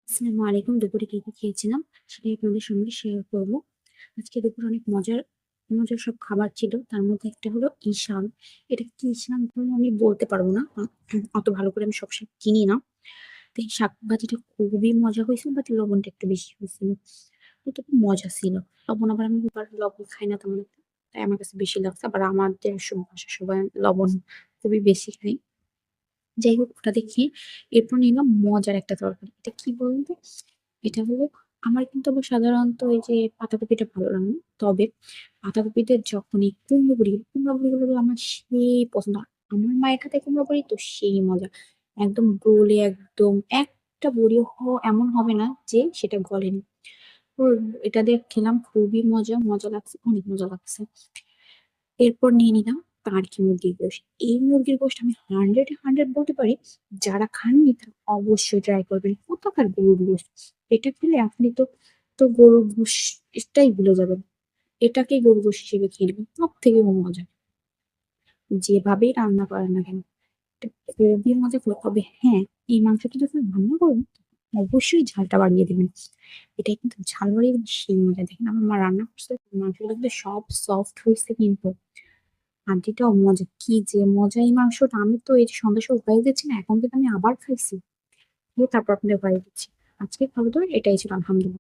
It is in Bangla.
আসসালামু আলাইকুম। দুপুরে কি, কি খেয়েছিলাম সেটাই আপনাদের সঙ্গে শেয়ার করব। আজকে দুপুরে অনেক মজার, মজার সব খাবার ছিল। তার মধ্যে একটা হলো ইশান। এটা কি ইশান বলে আমি বলতে পারবো না। অত ভালো করে আমি সবসময় চিনি না। তো এই শাক ভাজিটা খুবই মজা হয়েছিল, বাট লবণটা একটু বেশি হয়েছিল। কিন্তু খুব মজা ছিল। লবণ আবার আমি লবণ খাই না তেমন একটা। তাই আমার কাছে বেশি লাগছে। আবার আমাদের বাসার সবাই লবণ খুবই বেশি খাই। যাই হোক ওটা দেখি এরপর নিলাম মজার একটা তরকারি। এটা কি বলতো? এটা হলো আমার কিন্তু আবার সাধারণত এই যে পাতাকপিটা ভালো লাগে না। তবে পাতাকপিতে যখন এই কুমড়ো বড়ি গুলো আমার সেই পছন্দ। আমার মায়ের হাতে কুমড়ো বড়ি তো সেই মজা। একদম গলে একদম একটা বড়িও এমন হবে না যে সেটা গলেনি। তো এটা দিয়ে খেলাম খুবই মজা লাগছে, অনেক মজা লাগছে। এরপর নিয়ে নিলাম টার্কি মুরগির গোশত। এই মুরগির গোশত আমি 100-এ 100 বলতে পারি। যারা খাননি তারা অবশ্যই ট্রাই করবেন। কোথাকার গরুর গোশত? এটা খেলে আপনি তো গরুর গোশতটাই ভুলে যাবেন। এটাকে গরুর গোশত হিসেবে খেয়ে নেবেন, সব থেকে মজা। যেভাবেই রান্না করেন না কেন, এটা খুবই মজা করে। তবে হ্যাঁ, এই মাংসটা যখন রান্না করবেন অবশ্যই ঝালটা বাড়িয়ে দিবেন। এটাই কিন্তু ঝাল বাড়িয়ে দিলে সেই মজা। দেখেন আমার মা রান্না করছে, মাংসগুলো কিন্তু সব সফট হয়েছে কিন্তু হাড্ডিটাও মজা। কি যে মজা এই মাংসটা! আমি তো এই যে সন্ধ্যার সময় ভয় দিচ্ছি না, এখন কিন্তু আমি আবার খাইছি। দিয়ে তারপর আপনাদের ভয় দিচ্ছি। আজকে খাওয়া দাওয়া এটাই ছিল, আলহামদুলিল্লাহ।